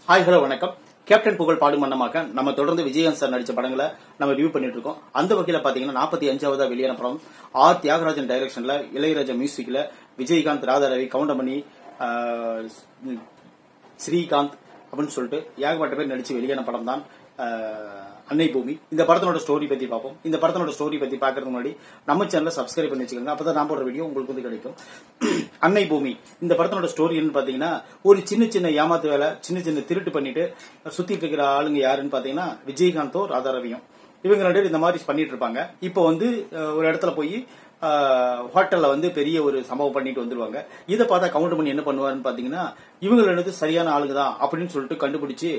Hi hello வணக்கம். Captain புகழ் பாடும் மன்னமாக நம்ம தொடர்ந்து விஜயகாந்த் சார் நடிச்ச படங்களை நம்ம ரிவ்யூ பண்ணிட்டு இருக்கோம். அந்த வகையில பாத்தீங்கன்னா 45வது வெளியான படம் ஆர் தியாகராஜன் டைரக்ஷன்ல இளையராஜா மியூசிக்ல விஜயகாந்த், ராதாரவி, கவுண்டமணி, ஸ்ரீகாந்த் அப்படின்னு சொல்லிட்டு ஏகப்பட்ட பேர் நடிச்சு வெளியான படம் தான் அன்னை பூமி. இந்த படத்தோட ஸ்டோரி பத்தி பார்ப்போம். இந்த படத்தோட ஸ்டோரி பத்தி பாக்குறதுக்கு முன்னாடி நம்ம சேனலை சப்ஸ்கிரைப் பண்ணி வச்சுக்கோங்க. அப்பதான் நான் போடுற வீடியோ உங்களுக்கு வந்து கிடைக்கும். அன்னை பூமி இந்த படத்தோட ஸ்டோரி என்னன்னு பாத்தீங்கன்னா, ஒரு சின்ன சின்ன ஏமாத்து வேலை, சின்ன சின்ன திருட்டு பண்ணிட்டு சுத்திட்டு இருக்கிற ஆளுங்க யாருன்னு பாத்தீங்கன்னா விஜயகாந்தோ ராதாரவியும். இவங்க ரெண்டு பேரும் இந்த மாதிரி பண்ணிட்டு இருப்பாங்க. இப்போ வந்து ஒரு இடத்துல போய் ஹோட்டல்ல வந்து பெரிய ஒரு சம்பவம் பண்ணிட்டு வந்துருவாங்க. இதை பார்த்தா கவுண்டமணி என்ன பண்ணுவாருன்னு பாத்தீங்கன்னா, இவங்க சரியான ஆளுங்க தான் அப்படின்னு சொல்லிட்டு கண்டுபிடிச்சு,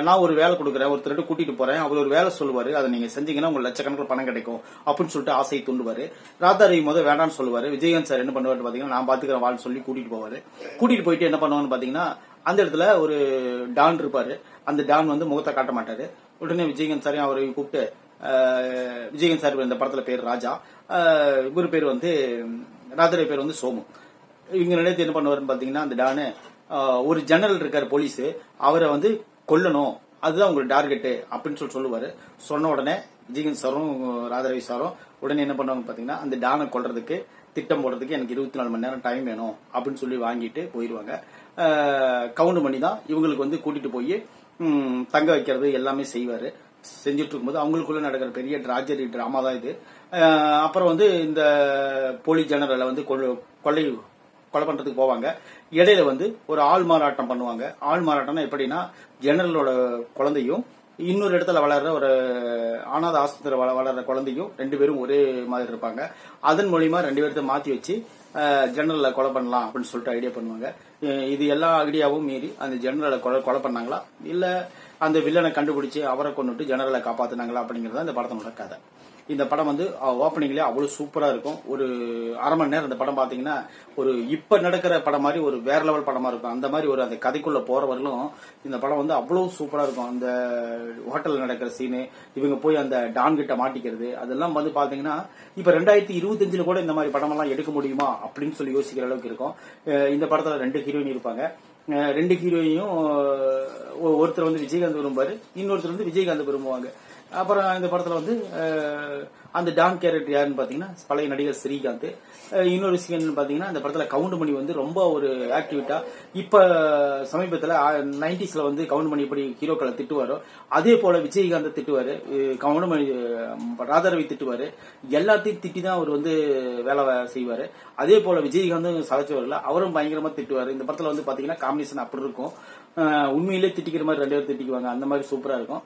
நான் ஒரு வேலை கொடுக்குறேன், ஒருத்தர் கூட்டிட்டு போறேன், அவர் ஒரு வேலை சொல்லுவாரு, அதை நீங்க செஞ்சீங்கன்னா உங்களுக்கு லட்சக்கணக்கில் பணம் கிடைக்கும் அப்படின்னு சொல்லிட்டு ஆசையை தூண்டுவாரு. ராதாரவி வேண்டான்னு சொல்லுவாரு. விஜயகாந்த் சார் என்ன பண்ணுவாரு பாத்தீங்கன்னா, நான் பாத்துக்கிறேன் வாழ் சொல்லி கூட்டிட்டு போவாரு. கூட்டிட்டு போயிட்டு என்ன பண்ணுவான்னு பாத்தீங்கன்னா, அந்த இடத்துல ஒரு டான் இருப்பாரு. அந்த டான் வந்து முகத்தை காட்ட மாட்டாரு. உடனே விஜயகாந்த் சாரையும் அவரை கூப்பிட்டு, விஜயகாந்த் சார் இந்த படத்துல பேர் ராஜா, இவர் பேர் வந்து ராதாரவி பேர் வந்து சோமு. இவங்க நினைத்து என்ன பண்ணுவாருன்னு பாத்தீங்கன்னா, அந்த டானு ஒரு ஜெனரல் இருக்காரு போலீஸ், அவரை வந்து கொல்லணும், அதுதான் உங்களுக்கு டார்கெட் அப்படின்னு சொல்லுவாரு. சொன்ன உடனே விஜயகாந்த் சாரும் ராதாரவி சாரும் உடனே என்ன பண்ணுவாங்க பாத்தீங்கன்னா, அந்த டானை கொல்றதுக்கு திட்டம் போடுறதுக்கு எனக்கு 24 மணி நேரம் டைம் வேணும் அப்படின்னு சொல்லி வாங்கிட்டு போயிருவாங்க. கவுண்டமணி தான் இவங்களுக்கு வந்து கூட்டிட்டு போய் தங்க வைக்கிறது எல்லாமே செய்வாரு. செஞ்சுட்டு இருக்கும்போது அவங்களுக்குள்ள நடக்கிற பெரிய டிராஜடி டிராமா தான் இது. அப்புறம் வந்து இந்த போலீஸ் ஜெனரலை வந்து கொலை பண்றதுக்கு போவாங்க. இடையில வந்து ஒரு ஆள் மாறாட்டம் பண்ணுவாங்க. ஆள் மாறாட்டம்னா எப்படின்னா, ஜெனரலோட குழந்தையும் இன்னொரு இடத்துல வளர்ற ஒரு அனாதை ஆஸ்பத்திரி வளர்ற குழந்தையும் ரெண்டு பேரும் ஒரே மாதிரி இருப்பாங்க. அதன் மூலியமா ரெண்டு பேர்த்த மாத்தி வச்சு ஜெனரலை கொலை பண்ணலாம் அப்படின்னு சொல்லிட்டு ஐடியா பண்ணுவாங்க. இது எல்லா ஐடியாவும் மீறி அந்த ஜெனரலை கொலை பண்ணாங்களா, இல்ல அந்த வில்லனை கண்டுபிடிச்சு அவரை கொண்டுட்டு ஜெனரலை காப்பாத்தினாங்களா அப்படிங்கறது இந்த படத்தோட கதை. இந்த படம் வந்து ஓப்பனிங்லேயே அவ்வளவு சூப்பரா இருக்கும். ஒரு அரை மணி நேரம் இந்த படம் பாத்தீங்கன்னா, ஒரு இப்ப நடக்கிற படம் மாதிரி ஒரு வேற லெவல் படமா இருக்கும். அந்த மாதிரி ஒரு அந்த கதைக்குள்ள போறவர்களும் இந்த படம் வந்து அவ்வளவு சூப்பரா இருக்கும். அந்த ஹோட்டல்ல நடக்கிற சீனு, இவங்க போய் அந்த டான் கிட்ட மாட்டிக்கிறது, அதெல்லாம் வந்து பாத்தீங்கன்னா இப்ப 2025 கூட இந்த மாதிரி படம் எல்லாம் எடுக்க முடியுமா அப்படின்னு சொல்லி யோசிக்கிற அளவுக்கு இருக்கும். இந்த படத்துல 2 ஹீரோயின் இருப்பாங்க. 2 ஹீரோயினையும் ஒருத்தர் வந்து விஜயகாந்த் விரும்புவாரு, இன்னொருத்தர் வந்து விஜயகாந்த் விரும்புவாங்க. அப்புறம் இந்த படத்துல வந்து அந்த டான் கேரக்டர் யாருன்னு பாத்தீங்கன்னா பழைய நடிகர் ஸ்ரீகாந்த். இன்னொரு விஷயம் பாத்தீங்கன்னா, இந்த படத்துல கவுண்டமணி வந்து ரொம்ப ஒரு ஆக்டிவிட்டா, இப்ப சமீபத்துல 90s வந்து கவுண்டமணி எப்படி ஹீரோக்களை திட்டுவாரோ அதே போல விஜயகாந்த் திட்டுவாரு, கவுண்டமணி ராதாரவி திட்டுவாரு, எல்லாத்தையும் திட்டி தான் அவர் வந்து வேலை செய்வாரு. அதே போல விஜயகாந்தும் சலைச்சவர்ல அவரும் பயங்கரமா திட்டுவாரு. இந்த படத்துல வந்து பாத்தீங்கன்னா காம்பினேஷன் அப்படி இருக்கும். உண்மையிலே திட்டிக்கிற மாதிரி 2 பேர் திட்டிக்குவாங்க. அந்த மாதிரி சூப்பரா இருக்கும்.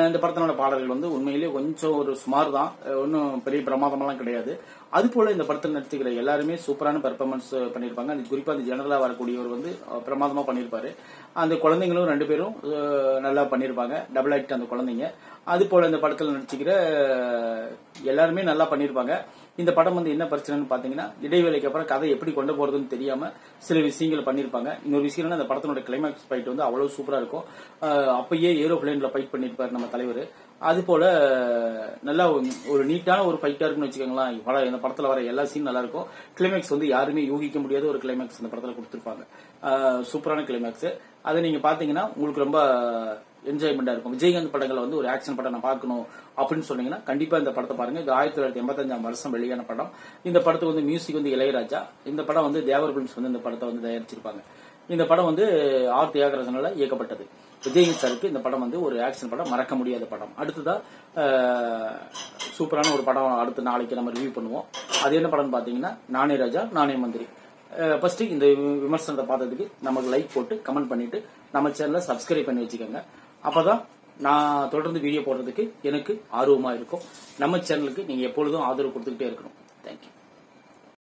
இந்த படத்தோட பாடல்கள் வந்து உண்மையிலேயே கொஞ்சம் ஒரு சுமார் தான், ஒன்னும் பெரிய பிரமாதமெல்லாம் கிடையாது. அது போல இந்த படத்தில் நடிச்சுக்கிற எல்லாருமே சூப்பரான பெர்ஃபார்மன்ஸ் பண்ணிருப்பாங்க. குறிப்பா அந்த ஜெனரலா வரக்கூடியவர் வந்து பிரமாதமா பண்ணிருப்பாரு. அந்த குழந்தைங்களும் 2 பேரும் நல்லா பண்ணிருப்பாங்க, டபுள் ஆக்ட் அந்த குழந்தைங்க. அது போல இந்த படத்தில் நடிச்சுக்கிற எல்லாருமே நல்லா பண்ணிருப்பாங்க. இந்த படம் வந்து என்ன பிரச்சனைன்னு பாத்தீங்கன்னா, இடைவேளைக்கு அப்புறம் கதை எப்படி கொண்டு போறதுன்னு தெரியாம சில விஷயங்கள் பண்ணிருப்பாங்க. இன்னொரு விஷயம், அந்த படத்தோட கிளைமேக்ஸ் ஃபைட் வந்து அவ்வளவு சூப்பரா இருக்கும். அப்பயே ஏரோப்ளேன்ல ஃபைட் பண்ணிருப்பாரு நம்ம தலைவர். அது போல நல்லா ஒரு நீட்டான ஒரு ஃபைட்டா இருக்குன்னு வச்சுக்கோங்களேன். இந்த படத்துல வர எல்லா சீன் நல்லா இருக்கும். கிளைமேக்ஸ் வந்து யாருமே யூகிக்க முடியாத ஒரு கிளைமேக்ஸ் இந்த படத்துல கொடுத்திருப்பாங்க. சூப்பரான கிளைமேக்ஸ். அதை நீங்க பாத்தீங்கன்னா உங்களுக்கு ரொம்ப என்ஜாய்மெண்டா இருக்கும். விஜயகாந்த் படங்களை வந்து ஒரு ஆக்ஷன் படம் நான் பார்க்கணும் அப்படின்னு சொன்னீங்கன்னா கண்டிப்பா இந்த படத்தை பாருங்க. இது 1985 வெளியான படம். இந்த படத்துக்கு வந்து மியூசிக் வந்து இளையராஜா. இந்த படம் வந்து தேவர் பிலிம்ஸ் வந்து இந்த படத்தை வந்து தயாரிச்சிருப்பாங்க. இந்த படம் வந்து ஆர் தியாகராஜனால இயக்கப்பட்டது. விஜயகாந்த் சாருக்கு இந்த படம் வந்து ஒரு ஆக்ஷன் படம், மறக்க முடியாத படம். அடுத்ததா சூப்பரான ஒரு படம் அடுத்த நாளைக்கு நம்ம ரிவ்யூ பண்ணுவோம். அது என்ன படம் பாத்தீங்கன்னா, நானே ராஜா நானே மந்திரி. ஃபர்ஸ்ட் இந்த விமர்சனத்தை பார்த்ததுக்கு நமக்கு லைக் போட்டு கமெண்ட் பண்ணிட்டு நம்ம சேனலை சப்ஸ்கிரைப் பண்ணி வச்சுக்கோங்க. அப்பதான் நான் தொடர்ந்து வீடியோ போடுறதுக்கு எனக்கு ஆர்வமா இருக்கும். நம்ம சேனலுக்கு நீங்க எப்பொழுதும் ஆதரவு கொடுத்துக்கிட்டே இருக்கணும். தேங்க்யூ.